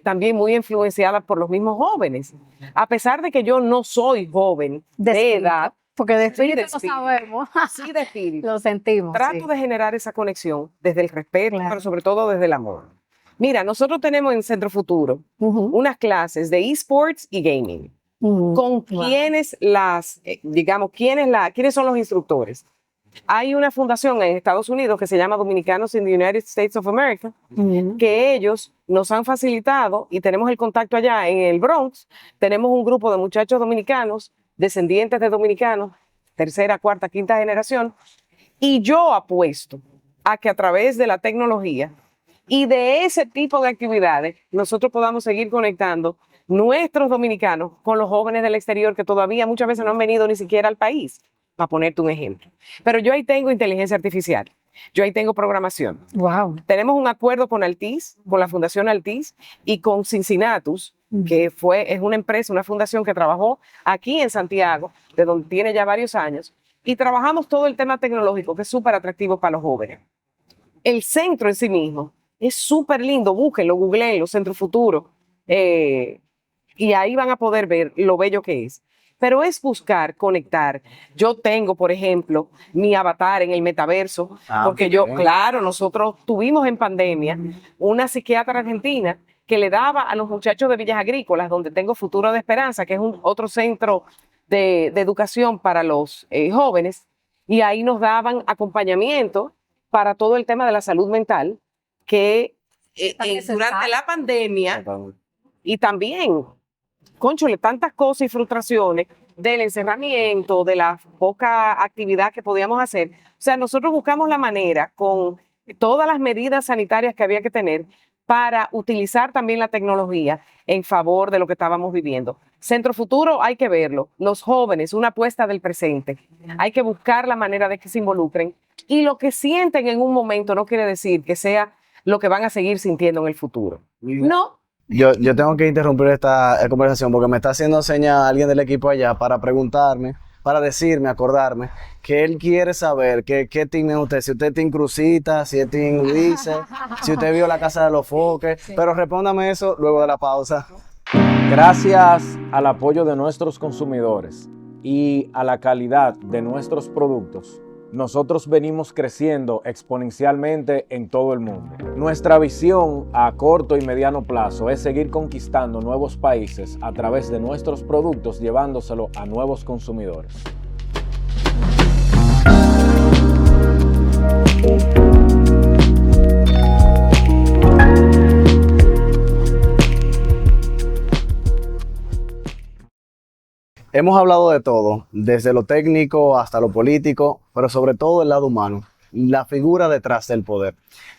también muy influenciada por los mismos jóvenes. A pesar de que yo no soy joven de edad, porque de espíritu lo sabemos. Sí, de espíritu. Lo sentimos. Trato de generar esa conexión desde el respeto, pero sobre todo desde el amor. Mira, nosotros tenemos en Centro Futuro unas clases de esports y gaming. Con quienes quiénes son los instructores. Hay una fundación en Estados Unidos que se llama Dominicanos in the United States of America, que ellos nos han facilitado y tenemos el contacto allá en el Bronx. Tenemos un grupo de muchachos dominicanos, descendientes de dominicanos, tercera, cuarta, quinta generación, y yo apuesto a que a través de la tecnología y de ese tipo de actividades nosotros podamos seguir conectando nuestros dominicanos con los jóvenes del exterior que todavía muchas veces no han venido ni siquiera al país, para ponerte un ejemplo. Pero yo ahí tengo inteligencia artificial, yo ahí tengo programación. Wow. Tenemos un acuerdo con Altiz, con la Fundación Altiz y con Cincinnatus, que es una empresa, una fundación que trabajó aquí en Santiago, de donde tiene ya varios años, y trabajamos todo el tema tecnológico, que es súper atractivo para los jóvenes. El centro en sí mismo es súper lindo, búsquenlo, googleenlo, Centro Futuro, y ahí van a poder ver lo bello que es. Pero es buscar, conectar. Yo tengo, por ejemplo, mi avatar en el metaverso, porque claro, nosotros tuvimos en pandemia una psiquiatra argentina que le daba a los muchachos de Villas Agrícolas, donde tengo Futuro de Esperanza, que es otro centro de educación para los jóvenes, y ahí nos daban acompañamiento para todo el tema de la salud mental, que durante la pandemia, y también, cónchole, tantas cosas y frustraciones del encerramiento, de la poca actividad que podíamos hacer. O sea, nosotros buscamos la manera, con todas las medidas sanitarias que había que tener, para utilizar también la tecnología en favor de lo que estábamos viviendo. Centro Futuro hay que verlo. Los jóvenes, una apuesta del presente. Hay que buscar la manera de que se involucren. Y lo que sienten en un momento no quiere decir que sea lo que van a seguir sintiendo en el futuro. No. Yo tengo que interrumpir esta conversación porque me está haciendo señas alguien del equipo allá para preguntarme, para decirme, acordarme, que él quiere saber qué team es usted, si usted es team Cruzita, si es team Ulises, si usted vio La Casa de los Foques, pero respóndame eso luego de la pausa. Gracias al apoyo de nuestros consumidores y a la calidad de nuestros productos, nosotros venimos creciendo exponencialmente en todo el mundo. Nuestra visión a corto y mediano plazo es seguir conquistando nuevos países a través de nuestros productos, llevándoselo a nuevos consumidores. Hemos hablado de todo, desde lo técnico hasta lo político, pero sobre todo el lado humano, la figura detrás del poder.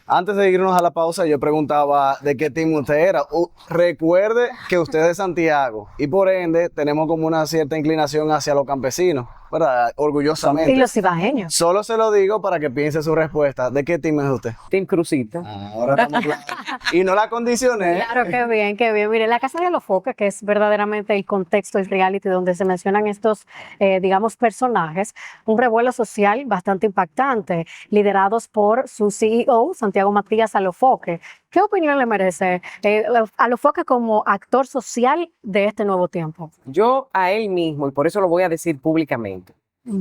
Antes de irnos a la pausa, yo preguntaba de qué team usted era. Recuerde que usted es de Santiago y por ende tenemos como una cierta inclinación hacia los campesinos, ¿verdad? Orgullosamente. Y los ibaeños. Solo se lo digo para que piense su respuesta. ¿De qué team es usted? Team Cruzita. Ahora estamos claros. Y no la condicioné. Claro, qué bien, qué bien. Mire, La Casa de los Foques, que es verdaderamente el contexto, el reality donde se mencionan estos, digamos, personajes, un revuelo social bastante impactante, liderados por su CEO, Santiago Matías Alofoque. ¿Qué opinión le merece Alofoque como actor social de este nuevo tiempo? Yo a él mismo, y por eso lo voy a decir públicamente,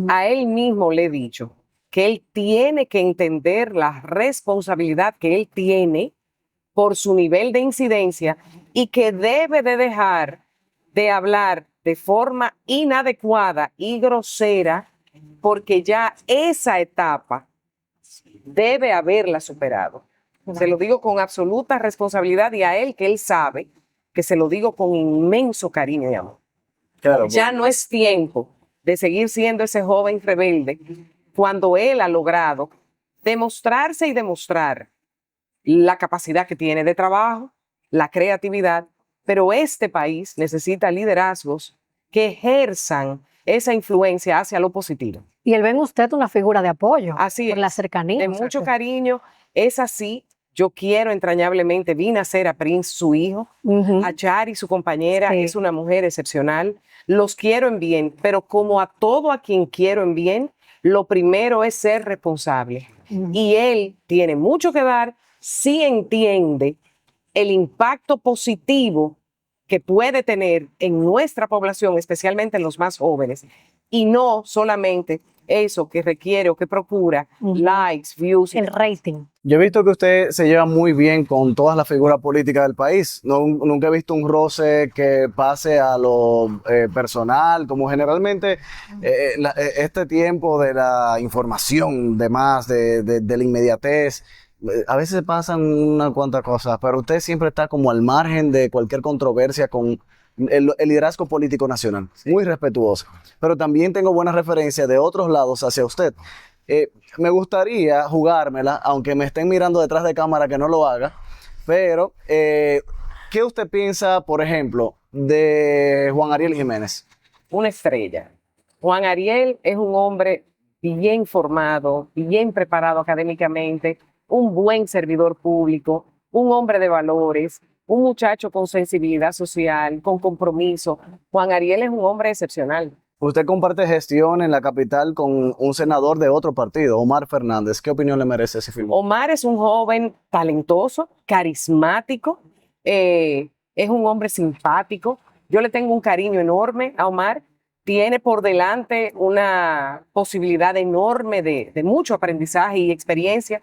a él mismo le he dicho que él tiene que entender la responsabilidad que él tiene por su nivel de incidencia y que debe de dejar de hablar de forma inadecuada y grosera, porque ya esa etapa debe haberla superado. Se lo digo con absoluta responsabilidad y a él, que él sabe que se lo digo con inmenso cariño y amor. Claro, ya no es tiempo de seguir siendo ese joven rebelde cuando él ha logrado demostrarse y demostrar la capacidad que tiene de trabajo, la creatividad, pero este país necesita liderazgos que ejerzan esa influencia hacia lo positivo. Y él ve en usted una figura de apoyo. Así por es, la cercanía. de mucho cariño. Es así. Yo quiero entrañablemente, vi nacer a Prince, su hijo, a Chari, su compañera, Sí. es una mujer excepcional. Los quiero en bien, pero como a todo a quien quiero en bien, lo primero es ser responsable. Y él tiene mucho que dar si entiende el impacto positivo que puede tener en nuestra población, especialmente en los más jóvenes, y no solamente eso que requiere o que procura likes, views. El rating. Yo he visto que usted se lleva muy bien con todas las figuras políticas del país. Nunca he visto un roce que pase a lo personal, como generalmente este tiempo de la información, de la inmediatez. A veces pasan unas cuantas cosas, pero usted siempre está como al margen de cualquier controversia con el liderazgo político nacional. Muy respetuoso. Pero también tengo buenas referencias de otros lados hacia usted. Me gustaría jugármela, aunque me estén mirando detrás de cámara que no lo haga, pero ¿qué usted piensa, por ejemplo, de Juan Ariel Jiménez? Una estrella. Juan Ariel es un hombre bien formado, bien preparado académicamente, un buen servidor público, un hombre de valores, un muchacho con sensibilidad social, con compromiso. Juan Ariel es un hombre excepcional. Usted comparte gestión en la capital con un senador de otro partido, Omar Fernández. ¿Qué opinión le merece ese film? Omar es un joven talentoso, carismático, es un hombre simpático. Yo le tengo un cariño enorme a Omar. Tiene por delante una posibilidad enorme de mucho aprendizaje y experiencia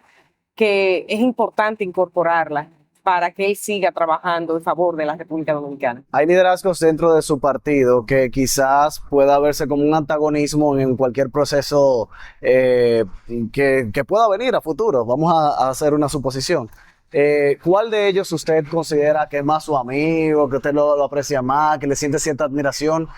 que es importante incorporarla para que él siga trabajando en favor de la República Dominicana. Hay liderazgos dentro de su partido que quizás pueda verse como un antagonismo en cualquier proceso que pueda venir a futuro. Vamos a hacer una suposición. ¿Cuál de ellos usted considera que es más su amigo, que usted lo aprecia más, que le siente cierta admiración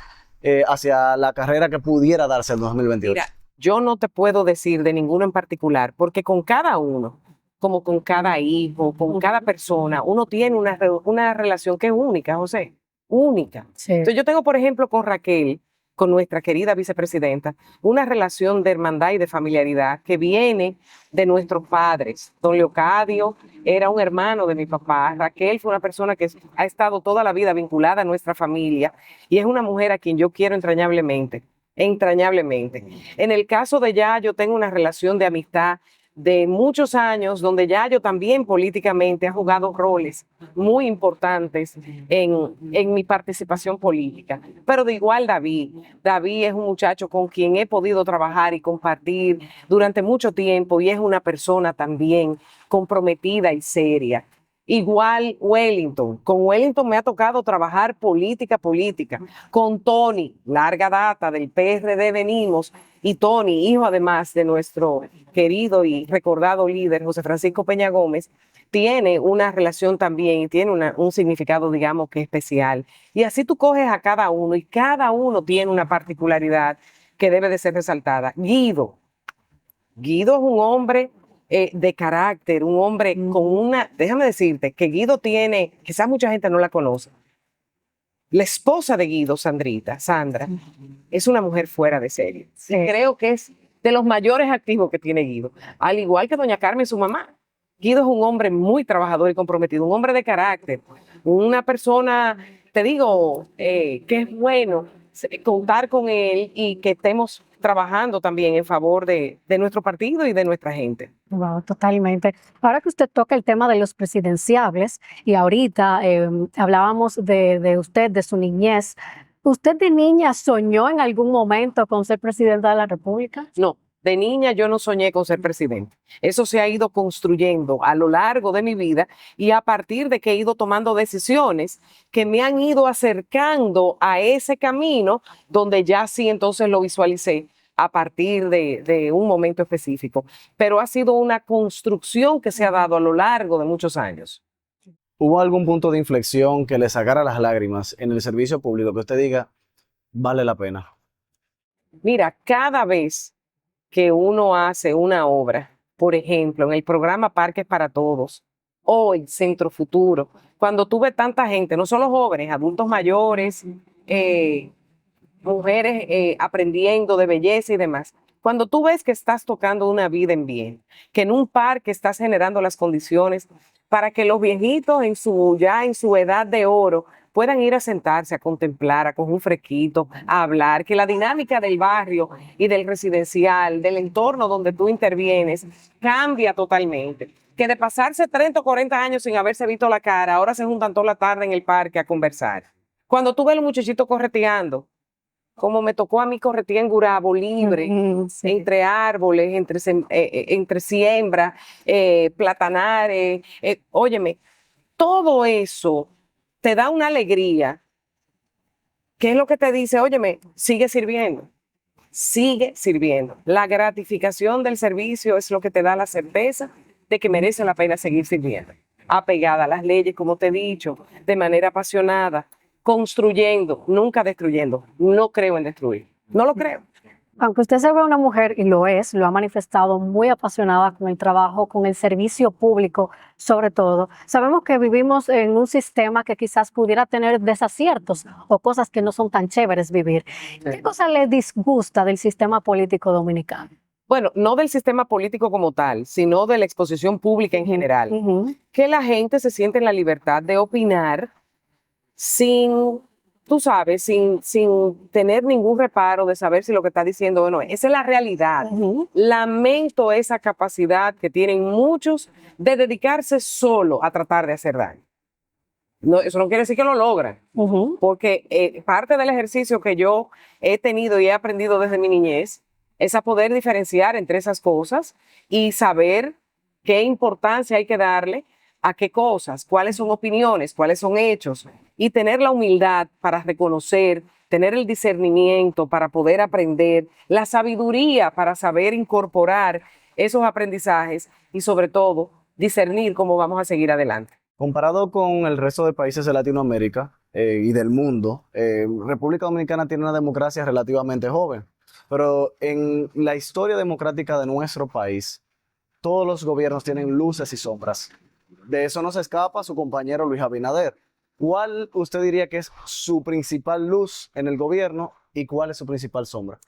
hacia la carrera que pudiera darse en 2028? Mira, yo no te puedo decir de ninguno en particular, porque con cada uno, como con cada hijo, con cada persona, uno tiene una relación que es única, José, única. Sí. Entonces yo tengo, por ejemplo, con Raquel, con nuestra querida vicepresidenta, una relación de hermandad y de familiaridad que viene de nuestros padres. Don Leocadio era un hermano de mi papá. Raquel fue una persona que ha estado toda la vida vinculada a nuestra familia y es una mujer a quien yo quiero entrañablemente, entrañablemente. En el caso de Yayo, tengo una relación de amistad de muchos años, donde Yayo también políticamente ha jugado roles muy importantes en mi participación política. Pero de igual David es un muchacho con quien he podido trabajar y compartir durante mucho tiempo y es una persona también comprometida y seria. Igual Wellington, con Wellington me ha tocado trabajar política, con Tony, larga data, del PRD venimos, y Tony, hijo además de nuestro querido y recordado líder José Francisco Peña Gómez, tiene una relación también y tiene un significado, digamos, que especial. Y así tú coges a cada uno y cada uno tiene una particularidad que debe de ser resaltada. Guido es un hombre de carácter, un hombre con déjame decirte que Guido tiene, quizás mucha gente no la conoce, la esposa de Guido, Sandra, es una mujer fuera de serie. Sí. Creo que es de los mayores activos que tiene Guido, al igual que doña Carmen, su mamá. Guido es un hombre muy trabajador y comprometido, un hombre de carácter, una persona, te digo, que es bueno contar con él y que estemos trabajando también en favor de nuestro partido y de nuestra gente. Wow, totalmente. Ahora que usted toca el tema de los presidenciables y ahorita hablábamos de usted, de su niñez, ¿usted de niña soñó en algún momento con ser presidenta de la República? No. De niña yo no soñé con ser presidente. Eso se ha ido construyendo a lo largo de mi vida y a partir de que he ido tomando decisiones que me han ido acercando a ese camino donde ya sí entonces lo visualicé a partir de un momento específico. Pero ha sido una construcción que se ha dado a lo largo de muchos años. ¿Hubo algún punto de inflexión que le sacara las lágrimas en el servicio público que usted diga, vale la pena? Mira, cada vez que uno hace una obra, por ejemplo, en el programa Parques para Todos, hoy Centro Futuro, cuando tú ves tanta gente, no solo jóvenes, adultos mayores, mujeres aprendiendo de belleza y demás, cuando tú ves que estás tocando una vida en bien, que en un parque estás generando las condiciones para que los viejitos ya en su edad de oro puedan ir a sentarse, a contemplar, a coger un fresquito, a hablar, que la dinámica del barrio y del residencial, del entorno donde tú intervienes, cambia totalmente. Que de pasarse 30 o 40 años sin haberse visto la cara, ahora se juntan toda la tarde en el parque a conversar. Cuando tú ves a los muchachitos correteando, como me tocó a mí corretear en Gurabo, libre, sí, entre árboles, entre siembras, platanares, óyeme, todo eso te da una alegría, que es lo que te dice, óyeme, sigue sirviendo. La gratificación del servicio es lo que te da la certeza de que merece la pena seguir sirviendo. Apegada a las leyes, como te he dicho, de manera apasionada, construyendo, nunca destruyendo. No creo en destruir, no lo creo. Aunque usted se ve una mujer, y lo es, lo ha manifestado muy apasionada con el trabajo, con el servicio público, sobre todo, sabemos que vivimos en un sistema que quizás pudiera tener desaciertos o cosas que no son tan chéveres vivir. ¿Qué cosa le disgusta del sistema político dominicano? Bueno, no del sistema político como tal, sino de la exposición pública en general. Ujú. Que la gente se siente en la libertad de opinar sin, tú sabes, sin tener ningún reparo de saber si lo que está diciendo o no. Esa es la realidad. Ujú. Lamento esa capacidad que tienen muchos de dedicarse solo a tratar de hacer daño. No, eso no quiere decir que lo logran, Ujú. porque parte del ejercicio que yo he tenido y he aprendido desde mi niñez es a poder diferenciar entre esas cosas y saber qué importancia hay que darle a qué cosas, cuáles son opiniones, cuáles son hechos, y tener la humildad para reconocer, tener el discernimiento para poder aprender, la sabiduría para saber incorporar esos aprendizajes y sobre todo discernir cómo vamos a seguir adelante. Comparado con el resto de países de Latinoamérica y del mundo, República Dominicana tiene una democracia relativamente joven, pero en la historia democrática de nuestro país, todos los gobiernos tienen luces y sombras. De eso no se escapa su compañero Luis Abinader. ¿Cuál usted diría que es su principal luz en el gobierno y cuál es su principal sombra?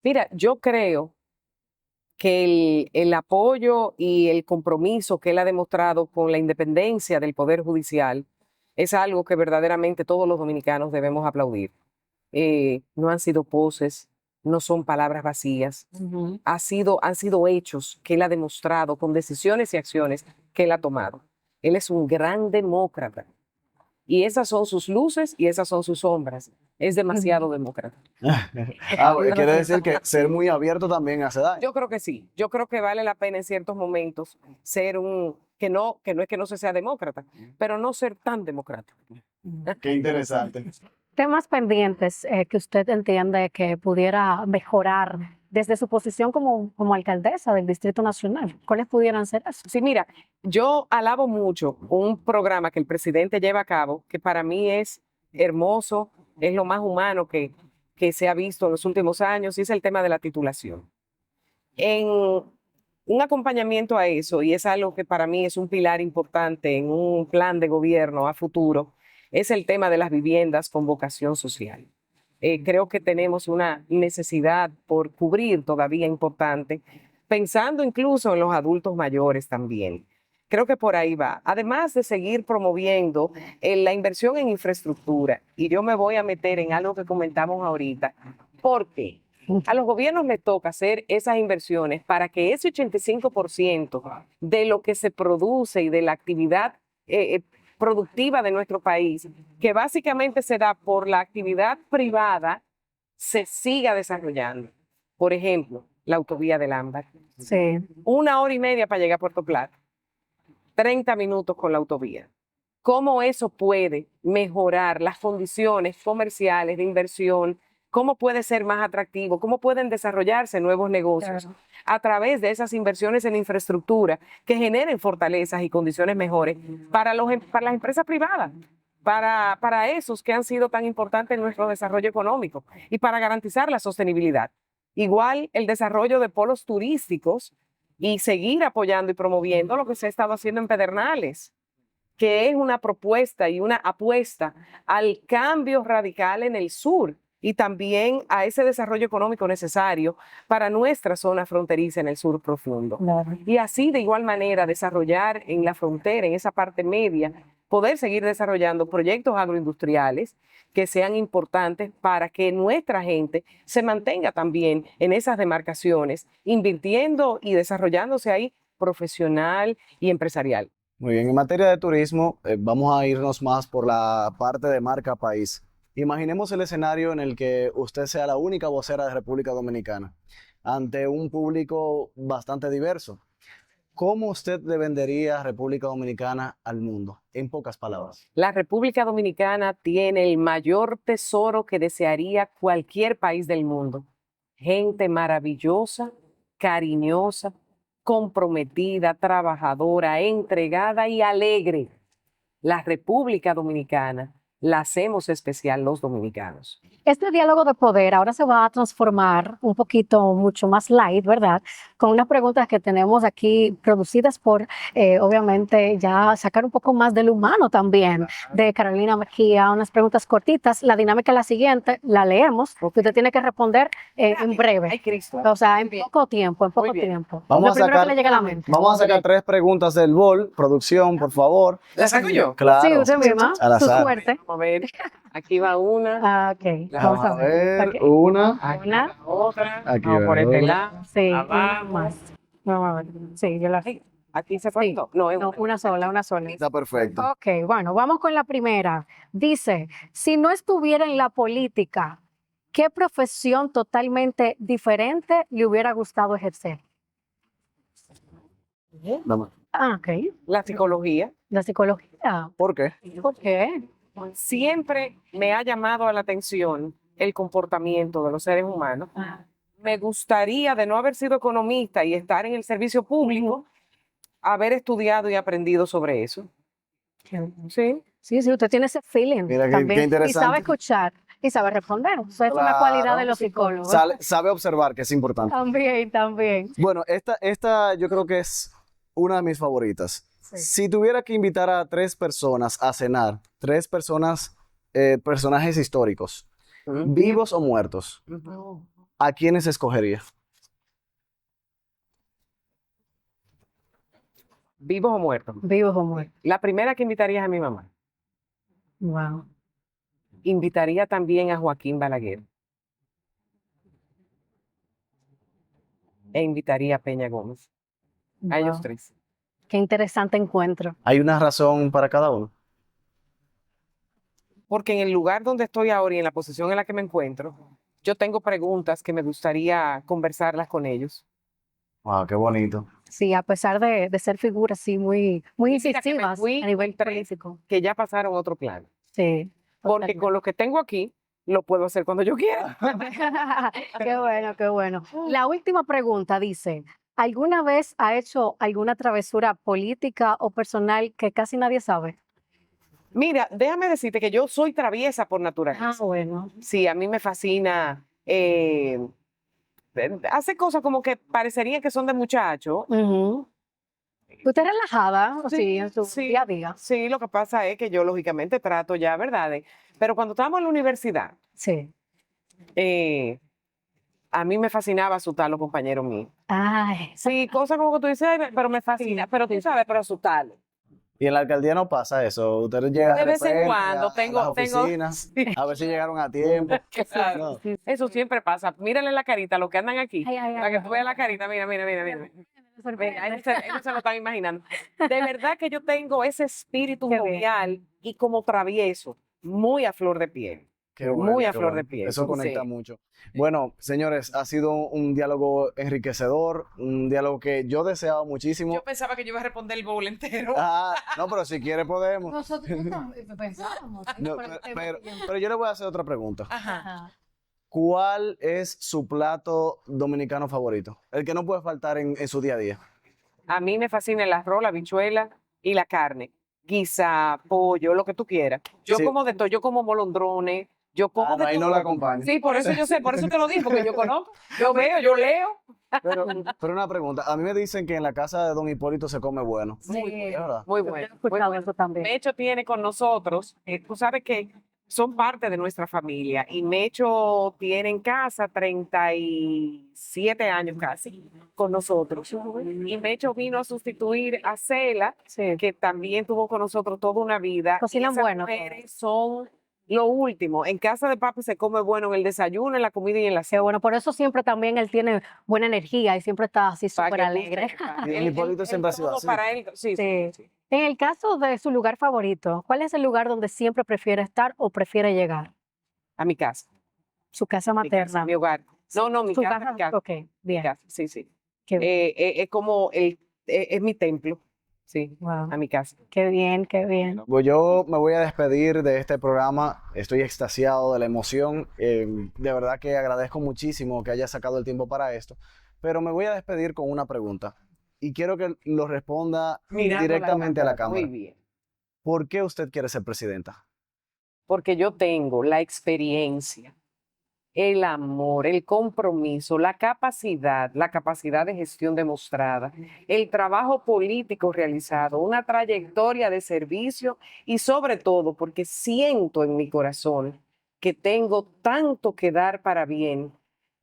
Mira, yo creo que el apoyo y el compromiso que él ha demostrado con la independencia del Poder Judicial es algo que verdaderamente todos los dominicanos debemos aplaudir. No han sido poses, no son palabras vacías, Ujú. han sido hechos que él ha demostrado con decisiones y acciones que él ha tomado. Él es un gran demócrata y esas son sus luces y esas son sus sombras. Es demasiado demócrata. Quiere decir que ser muy abierto también hace daño. Yo creo que sí. Yo creo que vale la pena en ciertos momentos ser que no es que no se sea demócrata, pero no ser tan democrático. Qué interesante. Temas pendientes que usted entiende que pudiera mejorar desde su posición como alcaldesa del Distrito Nacional. ¿Cuáles pudieran ser esos? Sí, mira, yo alabo mucho un programa que el presidente lleva a cabo, que para mí es hermoso, es lo más humano que se ha visto en los últimos años, y es el tema de la titulación. En un acompañamiento a eso, y es algo que para mí es un pilar importante en un plan de gobierno a futuro, es el tema de las viviendas con vocación social. Creo que tenemos una necesidad por cubrir todavía importante, pensando incluso en los adultos mayores también. Creo que por ahí va. Además de seguir promoviendo la inversión en infraestructura, y yo me voy a meter en algo que comentamos ahorita, porque a los gobiernos les toca hacer esas inversiones para que ese 85% de lo que se produce y de la actividad productiva de nuestro país, que básicamente se da por la actividad privada, se siga desarrollando. Por ejemplo, la autovía del Ámbar. Sí. 1 hora y media para llegar a Puerto Plata. 30 minutos con la autovía. ¿Cómo eso puede mejorar las condiciones comerciales de inversión? ¿Cómo puede ser más atractivo? ¿Cómo pueden desarrollarse nuevos negocios Claro. a través de esas inversiones en infraestructura que generen fortalezas y condiciones mejores para las empresas privadas, para esos que han sido tan importantes en nuestro desarrollo económico y para garantizar la sostenibilidad? Igual el desarrollo de polos turísticos y seguir apoyando y promoviendo lo que se ha estado haciendo en Pedernales, que es una propuesta y una apuesta al cambio radical en el sur y también a ese desarrollo económico necesario para nuestra zona fronteriza en el sur profundo. Claro. Y así de igual manera desarrollar en la frontera, en esa parte media, poder seguir desarrollando proyectos agroindustriales que sean importantes para que nuestra gente se mantenga también en esas demarcaciones, invirtiendo y desarrollándose ahí profesional y empresarial. Muy bien, en materia de turismo, vamos a irnos más por la parte de marca país. Imaginemos el escenario en el que usted sea la única vocera de República Dominicana ante un público bastante diverso. ¿Cómo usted le vendería República Dominicana al mundo? En pocas palabras. La República Dominicana tiene el mayor tesoro que desearía cualquier país del mundo. Gente maravillosa, cariñosa, comprometida, trabajadora, entregada y alegre. La República Dominicana la hacemos especial los dominicanos. Este diálogo de poder ahora se va a transformar un poquito mucho más light, ¿verdad? Con unas preguntas que tenemos aquí producidas por, obviamente, ya sacar un poco más del humano también, de Carolina Mejía, unas preguntas cortitas. La dinámica es la siguiente, la leemos, que usted tiene que responder en breve. Ay, Cristo. O sea, en poco tiempo, en poco Muy bien. tiempo. Vamos Lo a primero sacar- que le llegue a la mente. Vamos a sacar 3 preguntas del bol. Producción, por favor. ¿La saco yo? Claro. Sí, usted misma, Al su azar. suerte. Vamos a ver. Aquí va una. Ah, ok, Vamos vamos a ver. Ok. Una. Aquí Una. va otra. Aquí Vamos va por este otra. lado. Sí, Abajo. una más. Vamos a ver. Sí, yo la... Aquí se fue. Sí. No, es No, una sola, una sola. Está perfecto. Ok, bueno, vamos con la primera. Dice, si no estuviera en la política, ¿qué profesión totalmente diferente le hubiera gustado ejercer? Dame. Ah, ok. la psicología. La psicología. ¿Por qué? ¿Por qué? Siempre me ha llamado a la atención el comportamiento de los seres humanos. Me gustaría, de no haber sido economista y estar en el servicio público, haber estudiado y aprendido sobre eso. Sí. Sí, sí, usted tiene ese feeling Mira, qué también. Y interesante. sabe escuchar y sabe responder. Eso es una Claro. cualidad de los psicólogos. Sabe observar, que es importante. También, también. Bueno, esta yo creo que es una de mis favoritas. Sí. Si tuviera que invitar a 3 personas a cenar, 3 personas, personajes históricos, vivos o muertos, ¿a quiénes escogería? ¿Vivos o muertos? Vivos o muertos. La primera que invitaría es a mi mamá. Wow. Invitaría también a Joaquín Balaguer. E invitaría a Peña Gómez. A ellos Wow. 3. Qué interesante encuentro. ¿Hay una razón para cada uno? Porque en el lugar donde estoy ahora y en la posición en la que me encuentro, yo tengo preguntas que me gustaría conversarlas con ellos. Wow, qué bonito. Sí, a pesar de ser figuras sí muy, muy Mira que me incisivas fui a nivel con 3 político. que ya pasaron a otro plano. Sí. Porque totalmente. con lo que tengo aquí, lo puedo hacer cuando yo quiera. Qué bueno, qué bueno. La última pregunta dice, ¿alguna vez ha hecho alguna travesura política o personal que casi nadie sabe? Mira, déjame decirte que yo soy traviesa por naturaleza. Bueno. Sí, a mí me fascina. Hace cosas como que parecerían que son de muchacho. Ujú. ¿Usted es relajada? Sí, Sí, en su sí. día a día. Sí, lo que pasa es que yo lógicamente trato ya, ¿verdad? Pero cuando estábamos en la universidad, Sí. a mí me fascinaba asustar a los compañeros míos. Ay, Sí, cosas como que tú dices, "Ay, pero me fascina, pero tú sabes, pero asustarlo". Y en la alcaldía no pasa eso. Ustedes llegan De vez en repente cuando, a tengo- las tengo- oficinas, a ver si llegaron a tiempo. Claro. No. Eso siempre pasa. Mírale la carita, los que andan aquí. Ay, ay, Para ay, que tú veas la carita, mira. Venga, ellos se lo están imaginando. De verdad que yo tengo ese espíritu Qué bien. jovial y como travieso, muy a flor de piel. Qué bueno, Muy a qué flor bueno. de piel. Eso conecta Sí. mucho. Bueno, señores, ha sido un diálogo enriquecedor, un diálogo que yo deseaba muchísimo. Yo pensaba que yo iba a responder el bowl entero. Ah, no, pero si quiere podemos. Nosotros también pensábamos. No, pero yo le voy a hacer otra pregunta. Ajá. ¿Cuál es su plato dominicano favorito? El que no puede faltar en su día a día. A mí me fascina el arroz, la habichuela y la carne. Guisa, pollo, lo que tú quieras. Yo Sí. como de todo, yo como molondrones, yo como de ahí no todo. la acompaña. Sí, por eso yo sé, por eso te lo digo, porque yo conozco, yo veo, yo leo. Pero una pregunta, a mí me dicen que en la casa de Don Hipólito se come bueno. Sí. ¿Es verdad? Muy Yo he bueno. muy escuchado bueno. eso también. Mecho tiene con nosotros, tú sabes que son parte de nuestra familia y Mecho tiene en casa 37 años casi con nosotros. Y Mecho vino a sustituir a Cela, Sí. que también tuvo con nosotros toda una vida. Y Cocinan esas bueno mujeres son lo último. En casa de papi se come bueno en el desayuno, en la comida y en la Qué cena. bueno, por eso siempre también él tiene buena energía y siempre está así Para súper que tú alegre. sepas. Y Don Hipólito siempre ha sido todo así. para él, sí, Sí. sí. En el caso de su lugar favorito, ¿cuál es el lugar donde siempre prefiere estar o prefiere llegar? A mi casa. Su casa Mi casa, materna. mi hogar. No, mi Su casa, casa. mi casa. Ok, bien. casa, sí, sí. Qué bien. Es como es mi templo, sí, Wow. a mi casa. Qué bien, qué bien. Pues yo me voy a despedir de este programa. Estoy extasiado de la emoción. De verdad que agradezco muchísimo que haya sacado el tiempo para esto. Pero me voy a despedir con una pregunta. Y quiero que lo responda Mirando directamente a la cámara. Muy bien. ¿Por qué usted quiere ser presidenta? porque yo tengo la experiencia, el amor, el compromiso, la capacidad de gestión demostrada, el trabajo político realizado, una trayectoria de servicio y sobre todo porque siento en mi corazón que tengo tanto que dar para bien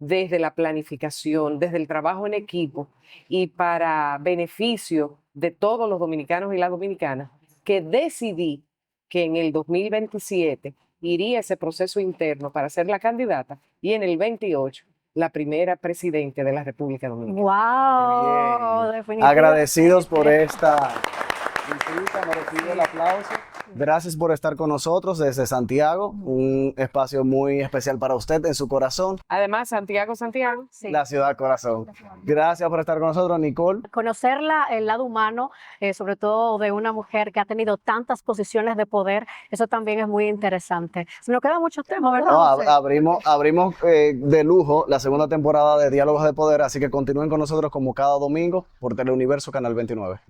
desde la planificación, desde el trabajo en equipo y para beneficio de todos los dominicanos y las dominicanas, que decidí que en el 2027 iría ese proceso interno para ser la candidata y en el 28 la primera presidente de la República Dominicana. ¡Wow! Definitivamente. Agradecidos por esta visita, merecido el aplauso. Gracias por estar con nosotros desde Santiago, un espacio muy especial para usted en su corazón. Además, Santiago, Sí. La ciudad corazón. Gracias por estar con nosotros, Nicole. Conocerla, el lado humano, sobre todo de una mujer que ha tenido tantas posiciones de poder, eso también es muy interesante. Se nos quedan muchos temas, ¿verdad? No, José? abrimos de lujo la segunda temporada de Diálogos de Poder, así que continúen con nosotros como cada domingo por Teleuniverso Canal 29.